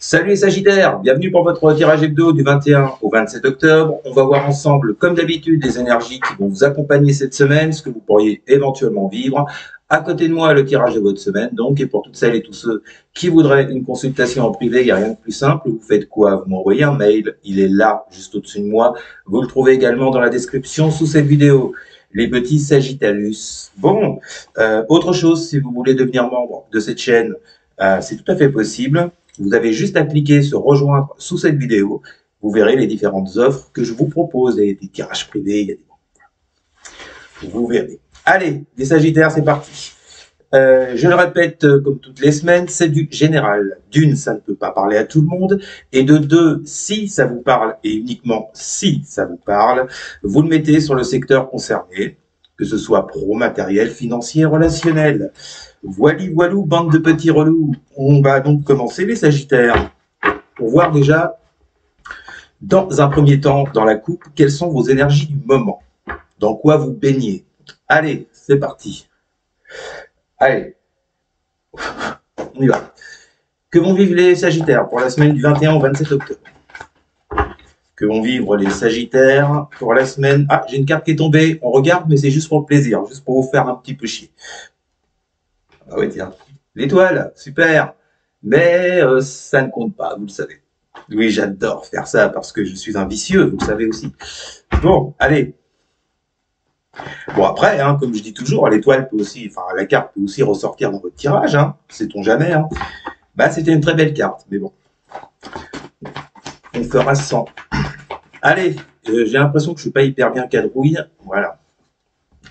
Salut les Sagittaires, bienvenue pour votre tirage hebdo du 21 au 27 octobre. On va voir ensemble, comme d'habitude, les énergies qui vont vous accompagner cette semaine, ce que vous pourriez éventuellement vivre. À côté de moi, le tirage de votre semaine, donc, et pour toutes celles et tous ceux qui voudraient une consultation en privé, il n'y a rien de plus simple. Vous faites quoi? Vous m'envoyez un mail, il est là, juste au-dessus de moi. Vous le trouvez également dans la description sous cette vidéo. Les petits Sagittarius. Bon, autre chose, si vous voulez devenir membre de cette chaîne, c'est tout à fait possible. Vous avez juste à cliquer sur rejoindre sous cette vidéo. Vous verrez les différentes offres que je vous propose. Il y a des tirages privés, il y a des... Vous verrez. Allez, les Sagittaires, c'est parti. Je le répète, comme toutes les semaines, c'est du général. D'une, ça ne peut pas parler à tout le monde. Et de deux, si ça vous parle, et uniquement si ça vous parle, vous le mettez sur le secteur concerné, que ce soit pro, matériel, financier, relationnel. Voili voilou, bande de petits relous. On va donc commencer les Sagittaires pour voir déjà, dans un premier temps, dans la coupe, quelles sont vos énergies du moment. Dans quoi vous baignez. Allez, c'est parti. Allez, on y va. Que vont vivre les Sagittaires pour la semaine du 21 au 27 octobre? Que vont vivre les Sagittaires pour la semaine... Ah, j'ai une carte qui est tombée. On regarde, mais c'est juste pour le plaisir, juste pour vous faire un petit peu chier. Ah oui, tiens. L'étoile, super. Mais ça ne compte pas, vous le savez. Oui, j'adore faire ça parce que je suis un vicieux, vous le savez aussi. Bon, allez. Bon, après, hein, comme je dis toujours, l'étoile peut aussi, enfin, la carte peut aussi ressortir dans votre tirage, hein, sait-on jamais. Hein. Bah, c'était une très belle carte, mais bon. On fera sans. Allez, j'ai l'impression que je ne suis pas hyper bien cadrouille. Voilà.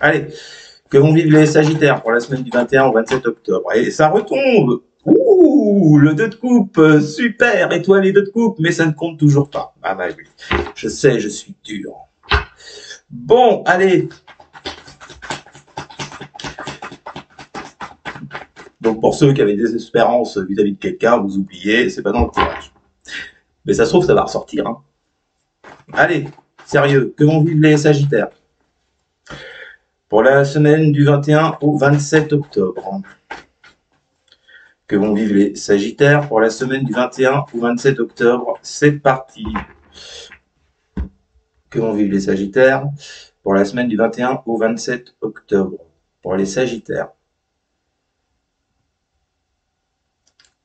Allez, que vont vivre les Sagittaires pour la semaine du 21 au 27 octobre. Et ça retombe. Ouh, le 2 de coupe, super, étoile et 2 de coupe, mais ça ne compte toujours pas. Ah bah oui, je sais, je suis dur. Bon, allez. Donc pour ceux qui avaient des espérances vis-à-vis de quelqu'un, vous oubliez, c'est pas dans le tirage. Mais ça se trouve, ça va ressortir. Hein. Allez, sérieux, que vont vivre les Sagittaires pour la semaine du 21 au 27 octobre. Que vont vivre les Sagittaires pour la semaine du 21 au 27 octobre. C'est parti. Que vont vivre les Sagittaires pour la semaine du 21 au 27 octobre. Pour les Sagittaires.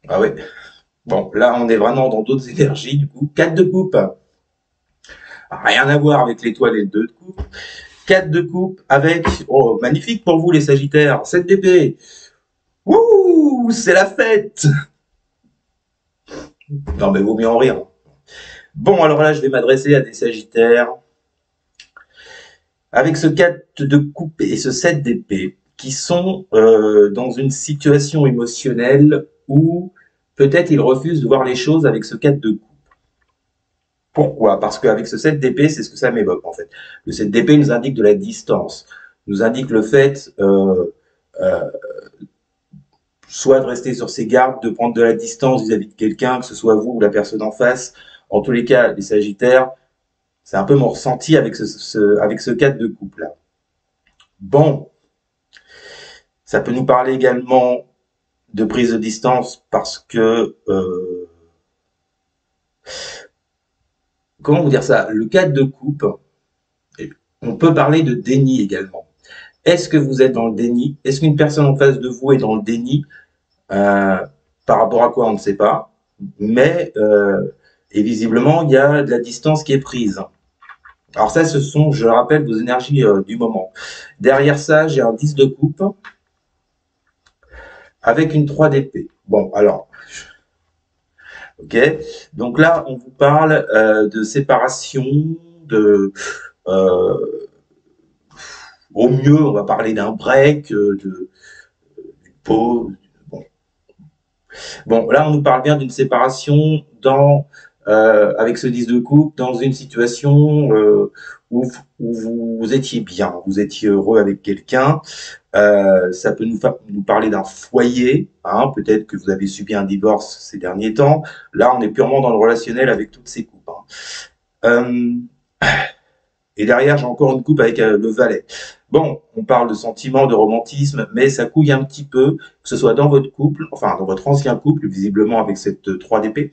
Ah oui. Bon, là, on est vraiment dans d'autres énergies, du coup. 4 de coupe. Rien à voir avec l'étoile et le 2 de coupe. 4 de coupe avec... Oh, magnifique pour vous, les Sagittaires. 7 d'épée. Ouh, c'est la fête. Non, mais vaut mieux en rire. Bon, alors là, je vais m'adresser à des Sagittaires. Avec ce 4 de coupe et ce 7 d'épée, qui sont dans une situation émotionnelle où peut-être ils refusent de voir les choses avec ce 4 de coupe. Pourquoi? Parce qu'avec ce 7 d'épée, c'est ce que ça m'évoque en fait. Le 7 d'épée nous indique de la distance, nous indique le fait soit de rester sur ses gardes, de prendre de la distance vis-à-vis de quelqu'un, que ce soit vous ou la personne en face. En tous les cas, les Sagittaires, c'est un peu mon ressenti avec ce 4 de coupe là. Bon, ça peut nous parler également de prise de distance parce que... comment vous dire ça? Le 4 de coupe, on peut parler de déni également. Est-ce que vous êtes dans le déni? Est-ce qu'une personne en face de vous est dans le déni? Par rapport à quoi, on ne sait pas. Mais, et visiblement, il y a de la distance qui est prise. Alors ça, ce sont, je le rappelle, vos énergies du moment. Derrière ça, j'ai un 10 de coupe avec une 3 d'épée. Bon, alors... Ok, donc là, on vous parle de séparation, de... au mieux, on va parler d'un break, d'une pause. Bon, là, on nous parle bien d'une séparation dans, avec ce 10 de coupe, dans une situation où vous étiez bien, vous étiez heureux avec quelqu'un. Ça peut nous parler d'un foyer, hein, peut-être que vous avez subi un divorce ces derniers temps. Là, on est purement dans le relationnel avec toutes ces coupes. Hein. Et derrière, j'ai encore une coupe avec le valet. Bon, on parle de sentiments, de romantisme, mais ça couille un petit peu, que ce soit dans votre couple, enfin dans votre ancien couple, visiblement avec cette 3 d'épée,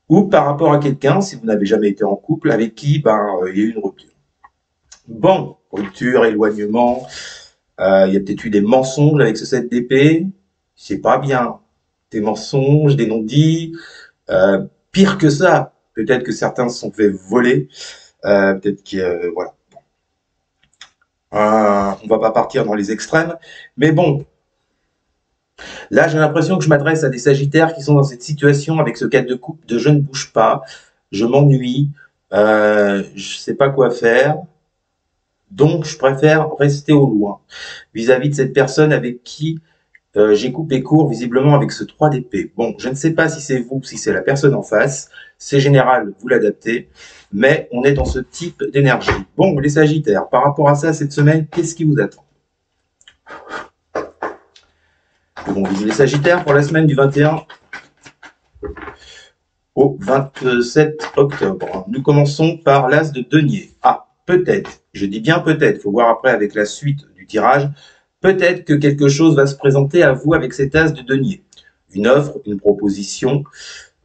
ou par rapport à quelqu'un, si vous n'avez jamais été en couple, avec qui il y a eu une rupture. Bon, rupture, éloignement, il y a peut-être eu des mensonges avec ce 7 d'épée, c'est pas bien. Des mensonges, des non-dits, pire que ça, peut-être que certains se sont fait voler, peut-être que, voilà. On va pas partir dans les extrêmes, mais bon, là j'ai l'impression que je m'adresse à des sagittaires qui sont dans cette situation avec ce 4 de coupe de je ne bouge pas, je m'ennuie, je sais pas quoi faire, donc je préfère rester au loin vis-à-vis de cette personne avec qui j'ai coupé court visiblement avec ce 3 d'épée. Bon, je ne sais pas si c'est vous, si c'est la personne en face, c'est général, vous l'adaptez, mais on est dans ce type d'énergie. Bon, les sagittaires, par rapport à ça, cette semaine, qu'est-ce qui vous attend? Bon, les sagittaires, pour la semaine du 21 au 27 octobre. Nous commençons par l'as de denier. Ah, peut-être, je dis bien peut-être, il faut voir après avec la suite du tirage, peut-être que quelque chose va se présenter à vous avec cet as de denier. Une offre, une proposition.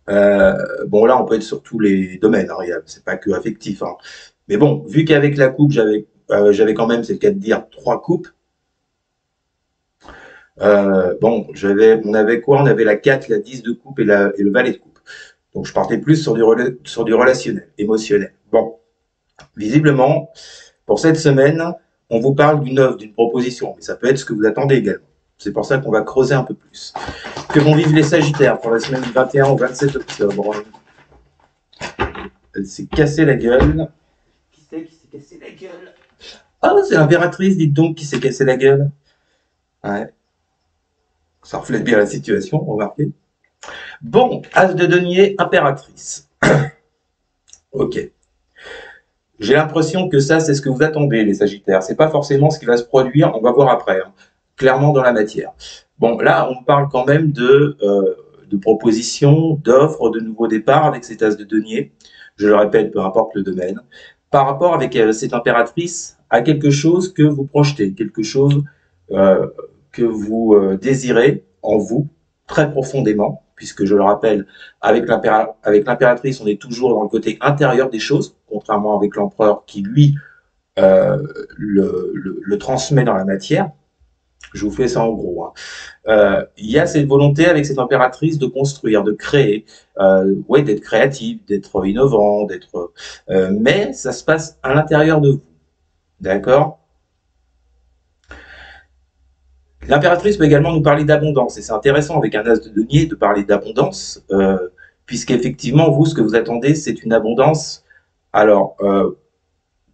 Bon, là, on peut être sur tous les domaines, hein, c'est pas que affectif. Hein. Mais bon, vu qu'avec la coupe, j'avais quand même, c'est le cas de dire, 3 coupes. Bon, on avait quoi? On avait la 4, la 10 de coupe et le valet de coupe. Donc, je partais plus sur du relationnel, émotionnel. Bon, visiblement, pour cette semaine, on vous parle d'une offre, d'une proposition, mais ça peut être ce que vous attendez également. C'est pour ça qu'on va creuser un peu plus. Que vont vivre les Sagittaires pour la semaine du 21 au 27 octobre? Elle s'est cassée la gueule. Qui c'est qui s'est cassé la gueule? Ah, c'est l'impératrice, dites donc, qui s'est cassé la gueule. Ouais. Ça reflète bien la situation, remarquez. Bon, as de denier, impératrice. Ok. J'ai l'impression que ça, c'est ce que vous attendez, les Sagittaires. C'est pas forcément ce qui va se produire, on va voir après, hein. Clairement dans la matière. Bon, là, on parle quand même de propositions, d'offres, de nouveaux départs avec cet as de denier. Je le répète, peu importe le domaine. Par rapport avec cette impératrice à quelque chose que vous projetez, quelque chose que vous désirez en vous très profondément, puisque je le rappelle, avec l'impératrice, on est toujours dans le côté intérieur des choses, contrairement avec l'empereur qui, lui, le transmet dans la matière. Je vous fais ça en gros. Hein. Il y a cette volonté avec cette impératrice de construire, de créer, ouais, d'être créatif, d'être innovant, mais ça se passe à l'intérieur de vous. D'accord? L'impératrice peut également nous parler d'abondance, et c'est intéressant avec un as de denier de parler d'abondance, puisqu'effectivement, vous, ce que vous attendez, c'est une abondance, alors,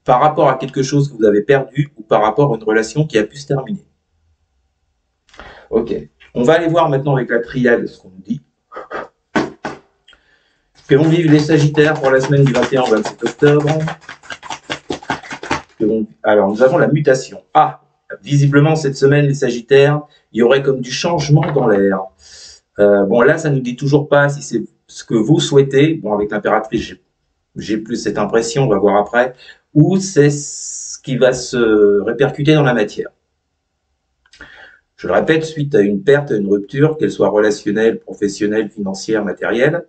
par rapport à quelque chose que vous avez perdu, ou par rapport à une relation qui a pu se terminer. Ok, on va aller voir maintenant avec la triade ce qu'on nous dit. Que vont vivre les Sagittaires pour la semaine du 21 au 27 octobre. Alors, nous avons la mutation. Ah, visiblement, cette semaine, les Sagittaires, il y aurait comme du changement dans l'air. Bon, là, ça ne nous dit toujours pas si c'est ce que vous souhaitez. Bon, avec l'impératrice, j'ai plus cette impression, on va voir après. Ou c'est ce qui va se répercuter dans la matière. Je le répète, suite à une perte, à une rupture, qu'elle soit relationnelle, professionnelle, financière, matérielle,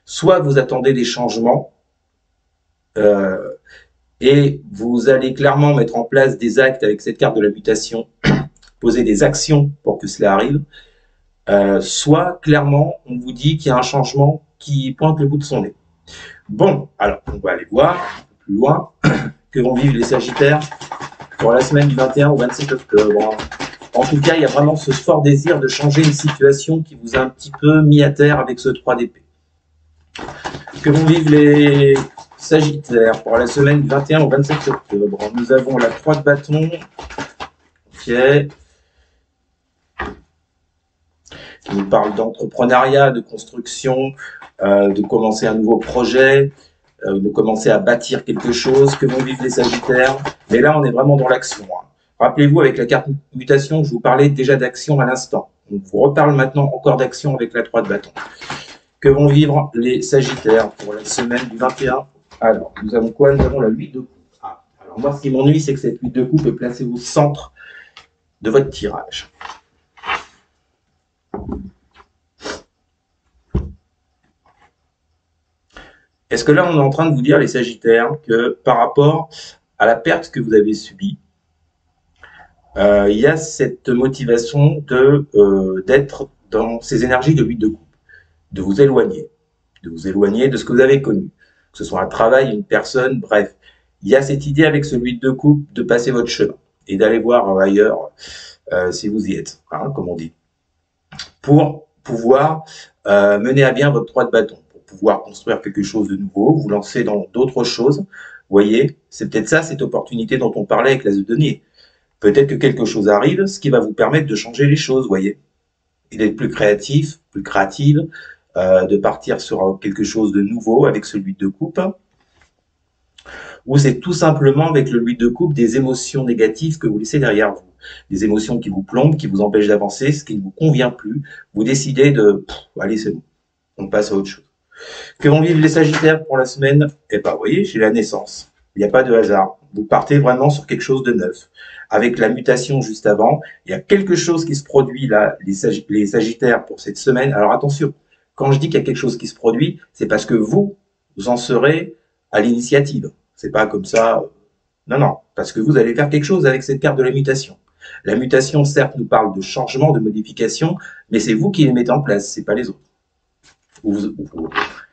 soit vous attendez des changements, et vous allez clairement mettre en place des actes avec cette carte de la mutation, poser des actions pour que cela arrive, soit clairement on vous dit qu'il y a un changement qui pointe le bout de son nez. Bon, alors on va aller voir un peu plus loin que vont vivre les Sagittaires pour la semaine du 21 au 27 octobre. En tout cas, il y a vraiment ce fort désir de changer une situation qui vous a un petit peu mis à terre avec ce 3 d'épée. Que vont vivre les Sagittaires pour la semaine du 21 au 27 octobre. Nous avons la 3 de bâton, ok, qui nous parle d'entrepreneuriat, de construction, de commencer un nouveau projet, de commencer à bâtir quelque chose. Que vont vivre les Sagittaires? Mais là, on est vraiment dans l'action. Hein. Rappelez-vous, avec la carte mutation, je vous parlais déjà d'action à l'instant. On vous reparle maintenant encore d'action avec la 3 de bâton. Que vont vivre les Sagittaires pour la semaine du 21 ? Alors, nous avons quoi? Nous avons la 8 de coupe. Ah, alors moi, ce qui m'ennuie, c'est que cette 8 de coupe est placée au centre de votre tirage. Est-ce que là, on est en train de vous dire, les Sagittaires, que par rapport à la perte que vous avez subie, il y a cette motivation d'être dans ces énergies de 8 de coupe, de vous éloigner de ce que vous avez connu, que ce soit un travail, une personne, bref. Il y a cette idée avec ce 8 de coupe de passer votre chemin et d'aller voir ailleurs si vous y êtes, hein, comme on dit, pour pouvoir mener à bien votre 3 de bâton, pour pouvoir construire quelque chose de nouveau, vous lancer dans d'autres choses. Vous voyez, c'est peut-être ça, cette opportunité dont on parlait avec l'as de denier. Peut-être que quelque chose arrive, ce qui va vous permettre de changer les choses, vous voyez, et d'être plus créatif, plus créative, de partir sur quelque chose de nouveau avec ce 8 de coupe, ou c'est tout simplement avec le 8 de coupe des émotions négatives que vous laissez derrière vous, des émotions qui vous plombent, qui vous empêchent d'avancer, ce qui ne vous convient plus, vous décidez de allez, c'est bon, on passe à autre chose. Que vont vivre les Sagittaires pour la semaine? Eh ben, vous voyez, j'ai la naissance. Il n'y a pas de hasard. Vous partez vraiment sur quelque chose de neuf. Avec la mutation juste avant, il y a quelque chose qui se produit là, les Sagittaires, pour cette semaine. Alors attention, quand je dis qu'il y a quelque chose qui se produit, c'est parce que vous en serez à l'initiative. C'est pas comme ça. Non, non, parce que vous allez faire quelque chose avec cette carte de la mutation. La mutation, certes, nous parle de changement, de modification, mais c'est vous qui les mettez en place, c'est pas les autres.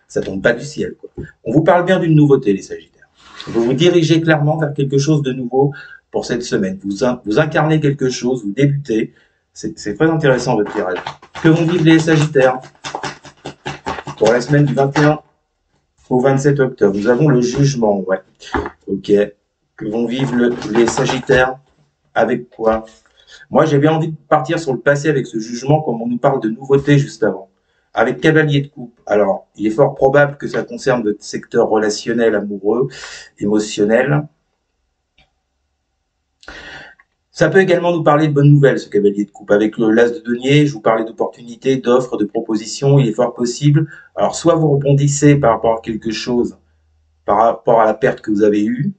Ça tombe pas du ciel, quoi. On vous parle bien d'une nouveauté, les Sagittaires. Vous vous dirigez clairement vers quelque chose de nouveau pour cette semaine. Vous incarnez quelque chose, vous débutez. C'est très intéressant, votre tirage. Que vont vivre les Sagittaires pour la semaine du 21 au 27 octobre? Nous avons le jugement, ouais. Ok. Que vont vivre les Sagittaires avec quoi? Moi, j'ai bien envie de partir sur le passé avec ce jugement, comme on nous parle de nouveauté juste avant. Avec cavalier de coupe, alors il est fort probable que ça concerne votre secteur relationnel, amoureux, émotionnel. Ça peut également nous parler de bonnes nouvelles, ce cavalier de coupe. Avec le l'as de denier, je vous parlais d'opportunités, d'offres, de propositions, il est fort possible. Alors soit vous rebondissez par rapport à quelque chose, par rapport à la perte que vous avez eue.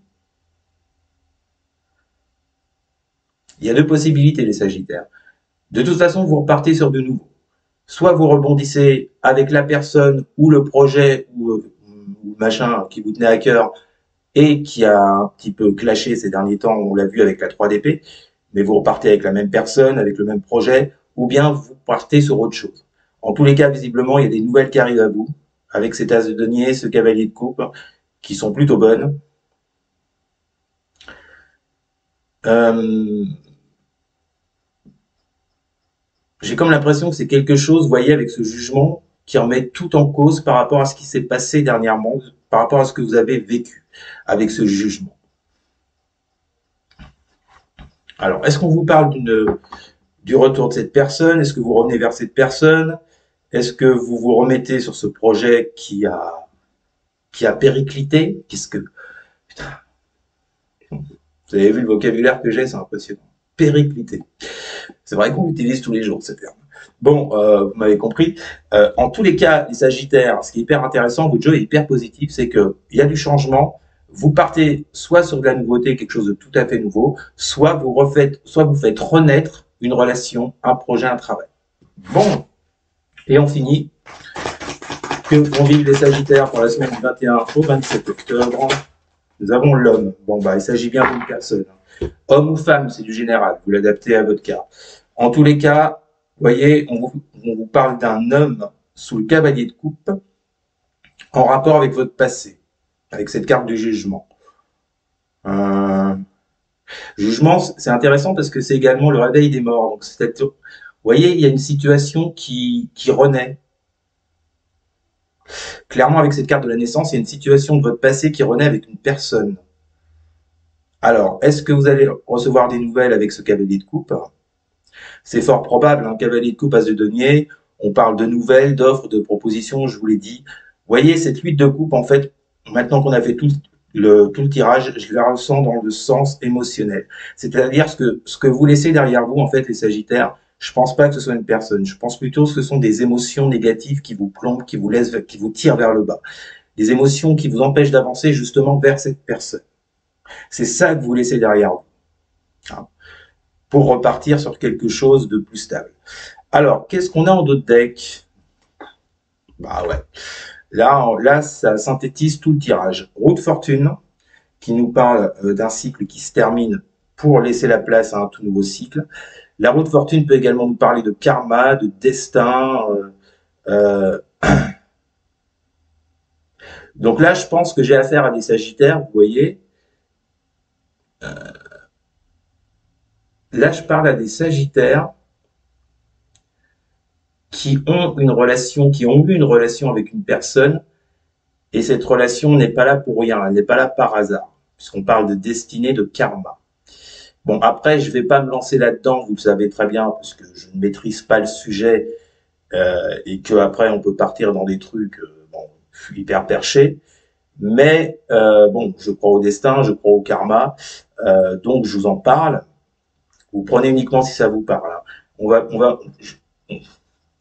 Il y a deux possibilités, les Sagittaires. De toute façon, vous repartez sur de nouveau. Soit vous rebondissez avec la personne ou le projet ou machin qui vous tenait à cœur et qui a un petit peu clashé ces derniers temps, on l'a vu avec la 3 d'épée, mais vous repartez avec la même personne, avec le même projet, ou bien vous partez sur autre chose. En tous les cas, visiblement, il y a des nouvelles qui arrivent à vous, avec cet as de denier, ce cavalier de coupe, qui sont plutôt bonnes. J'ai comme l'impression que c'est quelque chose, vous voyez, avec ce jugement, qui remet tout en cause par rapport à ce qui s'est passé dernièrement, par rapport à ce que vous avez vécu avec ce jugement. Alors, est-ce qu'on vous parle du retour de cette personne? Est-ce que vous revenez vers cette personne? Est-ce que vous vous remettez sur ce projet qui a périclité? Putain, vous avez vu le vocabulaire que j'ai, c'est impressionnant. Périclité. C'est vrai qu'on l'utilise tous les jours, ce terme. Bon, vous m'avez compris. En tous les cas, les Sagittaires, ce qui est hyper intéressant, votre jeu est hyper positif, c'est qu'il y a du changement. Vous partez soit sur de la nouveauté, quelque chose de tout à fait nouveau, soit vous faites renaître une relation, un projet, un travail. Bon, et on finit. Que vont vivre les Sagittaires pour la semaine du 21 au 27 octobre? Nous avons l'homme. Bon, bah, il s'agit bien d'une personne. Homme ou femme, c'est du général. Vous l'adaptez à votre cas. En tous les cas, vous voyez, on vous parle d'un homme sous le cavalier de coupe en rapport avec votre passé, avec cette carte du jugement. Jugement, c'est intéressant parce que c'est également le réveil des morts. Donc, vous voyez, il y a une situation qui renaît. Clairement, avec cette carte de la naissance, il y a une situation de votre passé qui renaît avec une personne. Alors, est-ce que vous allez recevoir des nouvelles avec ce cavalier de coupe? C'est fort probable, un cavalier de coupe, as de denier, on parle de nouvelles, d'offres, de propositions, je vous l'ai dit. Vous voyez, cette 8 de coupe, en fait, maintenant qu'on a fait tout le tirage, je la ressens dans le sens émotionnel. C'est-à-dire ce que vous laissez derrière vous, en fait, les Sagittaires, je pense pas que ce soit une personne. Je pense plutôt que ce sont des émotions négatives qui vous plombent, qui vous tirent vers le bas. des émotions qui vous empêchent d'avancer justement vers cette personne. C'est ça que vous laissez derrière vous, hein, pour repartir sur quelque chose de plus stable. Alors, qu'est-ce qu'on a en d'autres decks? Bah ouais. Là, ça synthétise tout le tirage. Roue de fortune, qui nous parle d'un cycle qui se termine pour laisser la place à un tout nouveau cycle. La roue de fortune peut également nous parler de karma, de destin. Donc là, je pense que j'ai affaire à des sagittaires, vous voyez. Là, je parle à des sagittaires qui ont une relation, qui ont eu une relation avec une personne, et cette relation n'est pas là pour rien, elle n'est pas là par hasard, puisqu'on parle de destinée, de karma. Bon, après, je ne vais pas me lancer là-dedans, vous le savez très bien, parce que je ne maîtrise pas le sujet, et qu'après, on peut partir dans des trucs bon, hyper perchés. Mais bon, je crois au destin, je crois au karma, donc je vous en parle. Vous prenez uniquement si ça vous parle.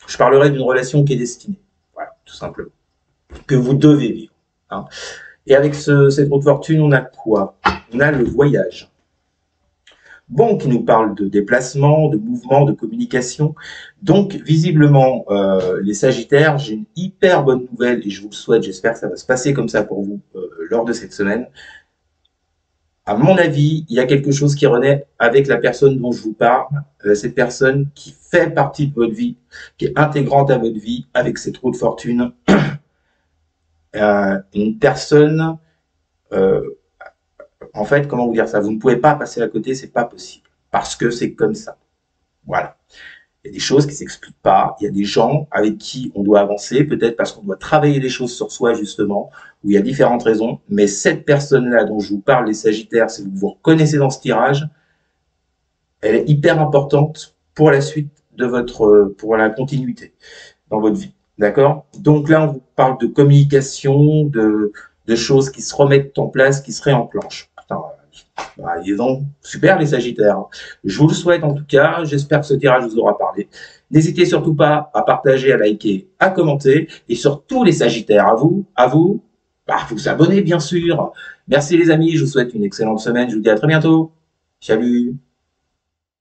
Je parlerai d'une relation qui est destinée, voilà, tout simplement, que vous devez vivre, hein. Et avec cette roue de fortune, on a quoi? On a le voyage. Bon, qui nous parle de déplacement, de mouvement, de communication. Donc, visiblement, les Sagittaires, j'ai une hyper bonne nouvelle et je vous le souhaite, j'espère que ça va se passer comme ça pour vous lors de cette semaine. À mon avis, il y a quelque chose qui renaît avec la personne dont je vous parle, cette personne qui fait partie de votre vie, qui est intégrante à votre vie, avec cette roue de fortune. Une personne, en fait, comment vous dire ça? Vous ne pouvez pas passer à côté, c'est pas possible, parce que c'est comme ça. Voilà. Il y a des choses qui s'expliquent pas. Il y a des gens avec qui on doit avancer, peut-être parce qu'on doit travailler des choses sur soi, justement, où il y a différentes raisons. Mais cette personne-là dont je vous parle, les Sagittaires, si vous vous reconnaissez dans ce tirage, elle est hyper importante pour la suite de pour la continuité dans votre vie. D'accord? Donc là, on vous parle de communication, de choses qui se remettent en place, qui se réenclenchent. Putain, bah, ils ont super les Sagittaires. Je vous le souhaite en tout cas. J'espère que ce tirage vous aura parlé. N'hésitez surtout pas à partager, à liker, à commenter. Et surtout les Sagittaires, à vous abonner bien sûr. Merci les amis. Je vous souhaite une excellente semaine. Je vous dis à très bientôt. Salut.